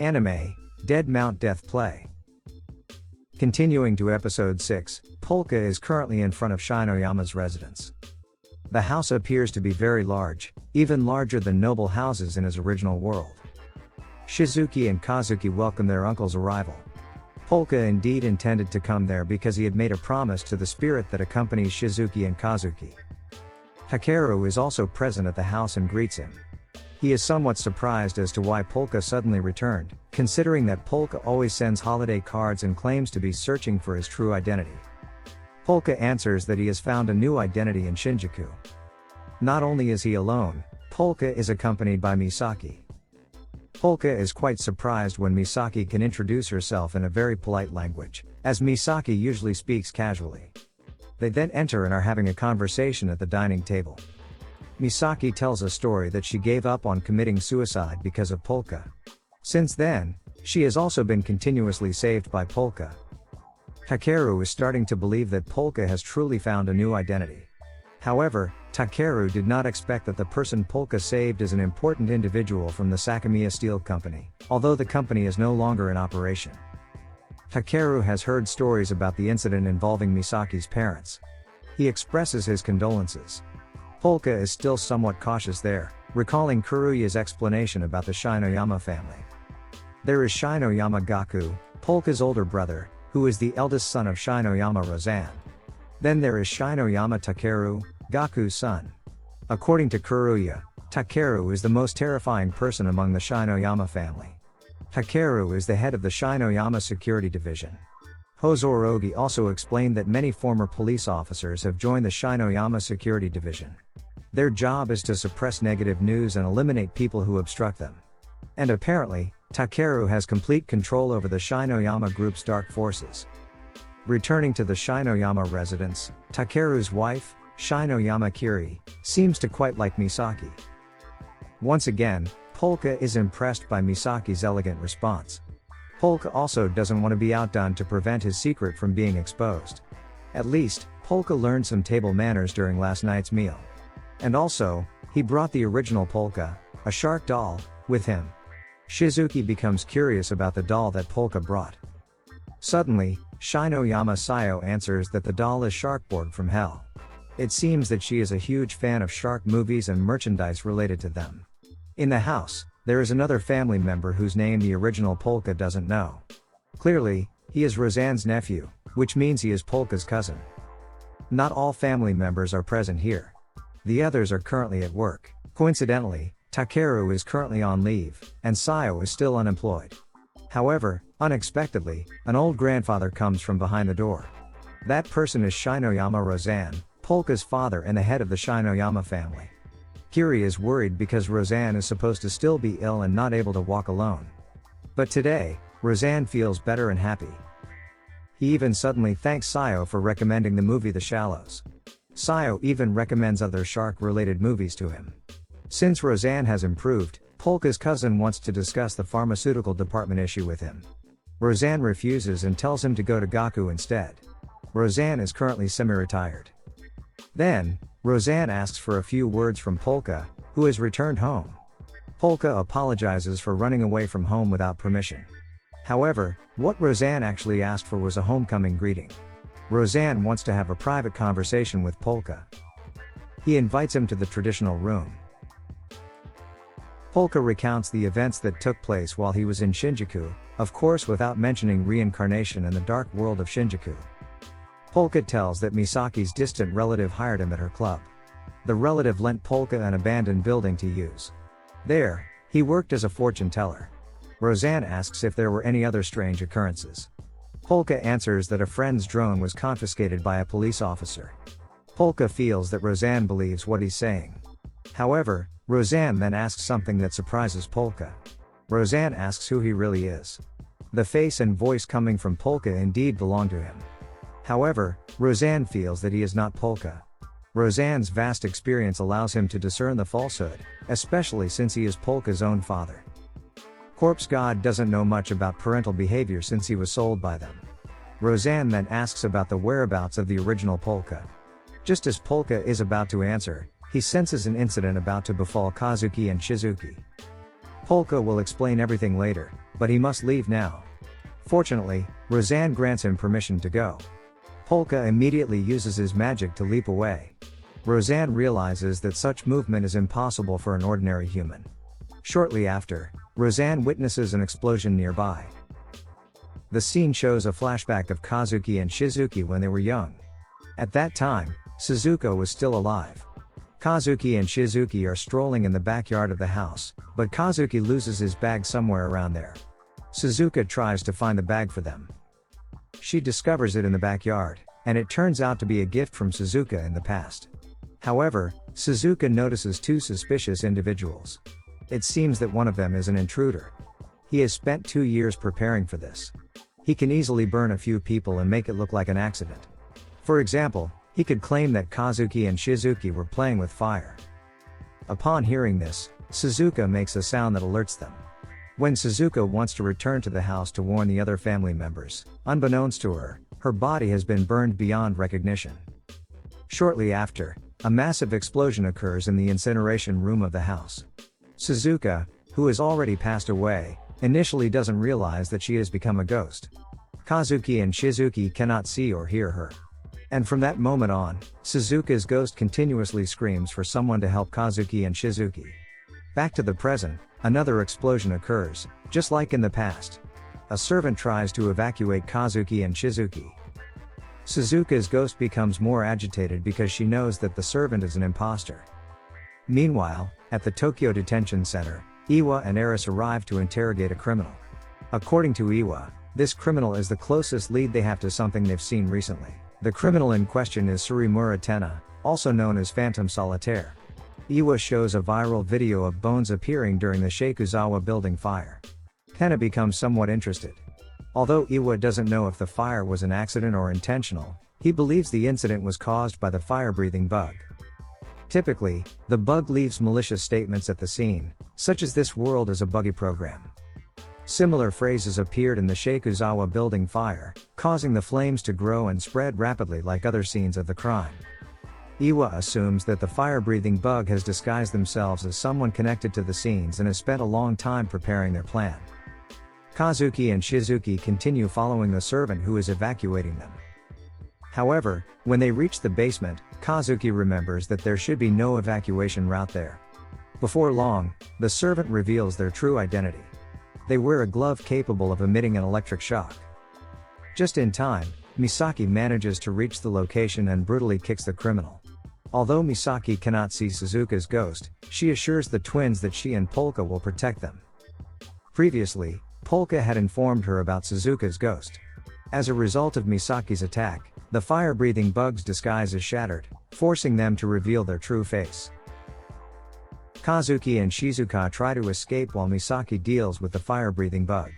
Anime, Dead Mount Death Play. Continuing to episode 6, Polka is currently in front of Shinoyama's residence. The house appears to be very large, even larger than noble houses in his original world. Shizuki and Kazuki welcome their uncle's arrival. Polka indeed intended to come there because he had made a promise to the spirit that accompanies Shizuki and Kazuki. Takeru is also present at the house and greets him. He is somewhat surprised as to why Polka suddenly returned, considering that Polka always sends holiday cards and claims to be searching for his true identity. Polka answers that he has found a new identity in Shinjuku. Not only is he alone, Polka is accompanied by Misaki. Polka is quite surprised when Misaki can introduce herself in a very polite language, as Misaki usually speaks casually. They then enter and are having a conversation at the dining table. Misaki tells a story that she gave up on committing suicide because of Polka. Since then, she has also been continuously saved by Polka. Takeru is starting to believe that Polka has truly found a new identity. However, Takeru did not expect that the person Polka saved is an important individual from the Sakamiya Steel Company, although the company is no longer in operation. Takeru has heard stories about the incident involving Misaki's parents. He expresses his condolences. Polka is still somewhat cautious there, recalling Kuruya's explanation about the Shinoyama family. There is Shinoyama Gaku, Polka's older brother, who is the eldest son of Shinoyama Rozan. Then there is Shinoyama Takeru, Gaku's son. According to Kuruya, Takeru is the most terrifying person among the Shinoyama family. Takeru is the head of the Shinoyama Security Division. Hozorogi also explained that many former police officers have joined the Shinoyama Security Division. Their job is to suppress negative news and eliminate people who obstruct them. And apparently, Takeru has complete control over the Shinoyama Group's dark forces. Returning to the Shinoyama residence, Takeru's wife, Shinoyama Kiri, seems to quite like Misaki. Once again, Polka is impressed by Misaki's elegant response. Polka also doesn't want to be outdone to prevent his secret from being exposed. At least, Polka learned some table manners during last night's meal. And also, he brought the original Polka, a shark doll, with him. Shizuki becomes curious about the doll that Polka brought. Suddenly, Shinoyama Sayo answers that the doll is Sharkborg from Hell. It seems that she is a huge fan of shark movies and merchandise related to them. In the house, there is another family member whose name the original Polka doesn't know. Clearly, he is Rozan's nephew, which means he is Polka's cousin. Not all family members are present here. The others are currently at work. Coincidentally, Takeru is currently on leave, and Sayo is still unemployed. However, unexpectedly, an old grandfather comes from behind the door. That person is Shinoyama Rozan, Polka's father and the head of the Shinoyama family. Kiri is worried because Rozan is supposed to still be ill and not able to walk alone. But today, Rozan feels better and happy. He even suddenly thanks Sayo for recommending the movie The Shallows. Sayo even recommends other shark-related movies to him. Since Rozan has improved, Polka's cousin wants to discuss the pharmaceutical department issue with him. Rozan refuses and tells him to go to Gaku instead. Rozan is currently semi-retired. Then, Rozan asks for a few words from Polka, who has returned home. Polka apologizes for running away from home without permission. However, what Rozan actually asked for was a homecoming greeting. Rozan wants to have a private conversation with Polka. He invites him to the traditional room. Polka recounts the events that took place while he was in Shinjuku, of course without mentioning reincarnation and the dark world of Shinjuku. Polka tells that Misaki's distant relative hired him at her club. The relative lent Polka an abandoned building to use. There, he worked as a fortune teller. Rozan asks if there were any other strange occurrences. Polka answers that a friend's drone was confiscated by a police officer. Polka feels that Rozan believes what he's saying. However, Rozan then asks something that surprises Polka. Rozan asks who he really is. The face and voice coming from Polka indeed belong to him. However, Rozan feels that he is not Polka. Rozan's vast experience allows him to discern the falsehood, especially since he is Polka's own father. Corpse God doesn't know much about parental behavior since he was sold by them. Rozan then asks about the whereabouts of the original Polka. Just as Polka is about to answer, he senses an incident about to befall Kazuki and Shizuki. Polka will explain everything later, but he must leave now. Fortunately, Roseanne grants him permission to go. Polka immediately uses his magic to leap away. Roseanne realizes that such movement is impossible for an ordinary human. Shortly after, Roseanne witnesses an explosion nearby. The scene shows a flashback of Kazuki and Shizuki when they were young. At that time, Suzuka was still alive. Kazuki and Shizuki are strolling in the backyard of the house, but Kazuki loses his bag somewhere around there. Suzuka tries to find the bag for them. She discovers it in the backyard, and it turns out to be a gift from Suzuka in the past. However, Suzuka notices two suspicious individuals. It seems that one of them is an intruder. He has spent 2 years preparing for this. He can easily burn a few people and make it look like an accident. For example, he could claim that Kazuki and Shizuki were playing with fire. Upon hearing this, Suzuka makes a sound that alerts them. When Suzuka wants to return to the house to warn the other family members, unbeknownst to her, her body has been burned beyond recognition. Shortly after, a massive explosion occurs in the incineration room of the house. Suzuka, who has already passed away, initially doesn't realize that she has become a ghost. Kazuki and Shizuki cannot see or hear her. And from that moment on, Suzuka's ghost continuously screams for someone to help Kazuki and Shizuki. Back to the present, another explosion occurs, just like in the past. A servant tries to evacuate Kazuki and Shizuki. Suzuka's ghost becomes more agitated because she knows that the servant is an imposter. Meanwhile, at the Tokyo Detention Center, Iwa and Eris arrive to interrogate a criminal. According to Iwa, this criminal is the closest lead they have to something they've seen recently. The criminal in question is Surimura Tenna, also known as Phantom Solitaire. Iwa shows a viral video of bones appearing during the Shakuzawa building fire. Tenna becomes somewhat interested. Although Iwa doesn't know if the fire was an accident or intentional, he believes the incident was caused by the fire-breathing bug. Typically, the bug leaves malicious statements at the scene, such as "this world is a buggy program." Similar phrases appeared in the Shakuzawa building fire, causing the flames to grow and spread rapidly like other scenes of the crime. Iwa assumes that the fire-breathing bug has disguised themselves as someone connected to the scenes and has spent a long time preparing their plan. Kazuki and Shizuki continue following the servant who is evacuating them. However, when they reach the basement, Kazuki remembers that there should be no evacuation route there. Before long, the servant reveals their true identity. They wear a glove capable of emitting an electric shock. Just in time, Misaki manages to reach the location and brutally kicks the criminal. Although Misaki cannot see Suzuka's ghost, she assures the twins that she and Polka will protect them. Previously, Polka had informed her about Suzuka's ghost. As a result of Misaki's attack, the fire-breathing bug's disguise is shattered, forcing them to reveal their true face. Kazuki and Shizuka try to escape while Misaki deals with the fire-breathing bug.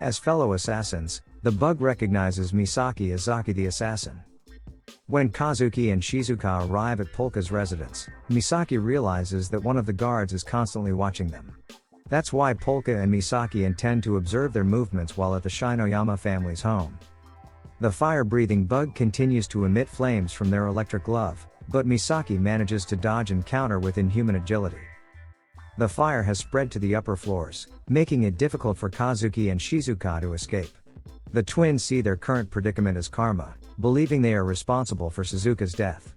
As fellow assassins, the bug recognizes Misaki as Zaki the assassin. When Kazuki and Shizuka arrive at Polka's residence, Misaki realizes that one of the guards is constantly watching them. That's why Polka and Misaki intend to observe their movements while at the Shinoyama family's home. The fire-breathing bug continues to emit flames from their electric glove, but Misaki manages to dodge and counter with inhuman agility. The fire has spread to the upper floors, making it difficult for Kazuki and Shizuka to escape. The twins see their current predicament as karma, believing they are responsible for Suzuka's death.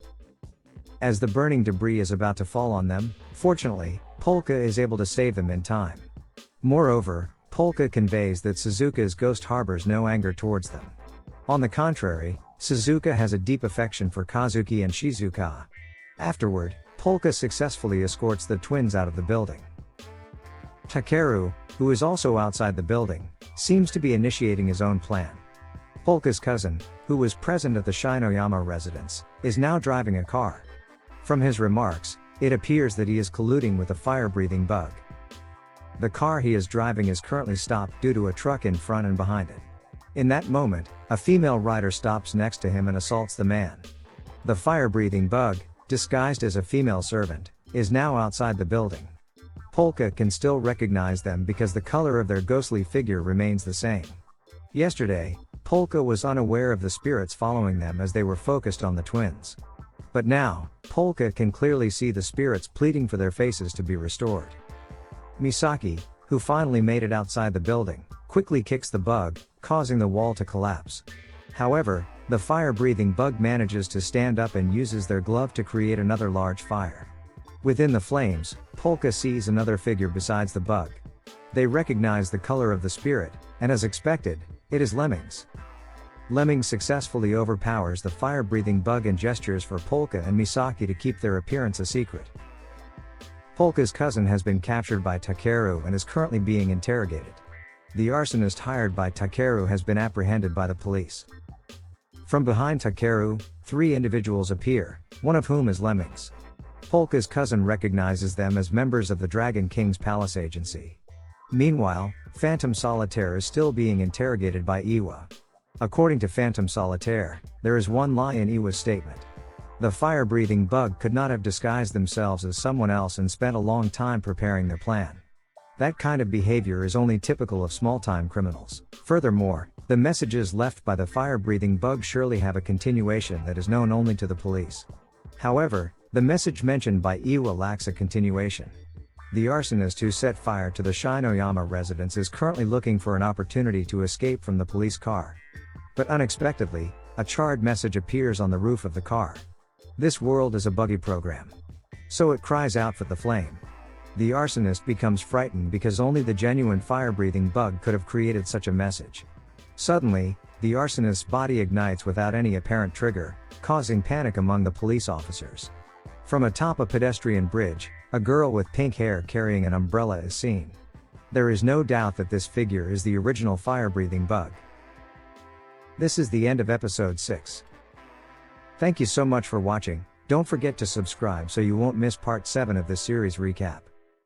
As the burning debris is about to fall on them, fortunately, Polka is able to save them in time. Moreover, Polka conveys that Suzuka's ghost harbors no anger towards them. On the contrary, Suzuka has a deep affection for Kazuki and Shizuka. Afterward, Polka successfully escorts the twins out of the building. Takeru, who is also outside the building, seems to be initiating his own plan. Polka's cousin, who was present at the Shinoyama residence, is now driving a car. From his remarks, it appears that he is colluding with a fire-breathing bug. The car he is driving is currently stopped due to a truck in front and behind it. In that moment, a female rider stops next to him and assaults the man. The fire-breathing bug, disguised as a female servant, is now outside the building. Polka can still recognize them because the color of their ghostly figure remains the same. Yesterday, Polka was unaware of the spirits following them as they were focused on the twins. But now, Polka can clearly see the spirits pleading for their faces to be restored. Misaki, who finally made it outside the building, quickly kicks the bug, causing the wall to collapse. However, the fire-breathing bug manages to stand up and uses their glove to create another large fire. Within the flames, Polka sees another figure besides the bug. They recognize the color of the spirit, and as expected, it is Lemmings. Lemmings successfully overpowers the fire-breathing bug and gestures for Polka and Misaki to keep their appearance a secret. Polka's cousin has been captured by Takeru and is currently being interrogated. The arsonist hired by Takeru has been apprehended by the police. From behind Takeru, 3 individuals appear, one of whom is Lemmings. Polka's cousin recognizes them as members of the Dragon King's palace agency. Meanwhile, Phantom Solitaire is still being interrogated by Iwa. According to Phantom Solitaire, there is one lie in Iwa's statement. The fire-breathing bug could not have disguised themselves as someone else and spent a long time preparing their plan. That kind of behavior is only typical of small-time criminals. Furthermore, the messages left by the fire-breathing bug surely have a continuation that is known only to the police. However, the message mentioned by Iwa lacks a continuation. The arsonist who set fire to the Shinoyama residence is currently looking for an opportunity to escape from the police car. But unexpectedly, a charred message appears on the roof of the car. This world is a buggy program. So it cries out for the flame. The arsonist becomes frightened because only the genuine fire-breathing bug could have created such a message. Suddenly, the arsonist's body ignites without any apparent trigger, causing panic among the police officers. From atop a pedestrian bridge, a girl with pink hair carrying an umbrella is seen. There is no doubt that this figure is the original fire-breathing bug. This is the end of episode 6. Thank you so much for watching. Don't forget to subscribe so you won't miss part 7 of this series recap.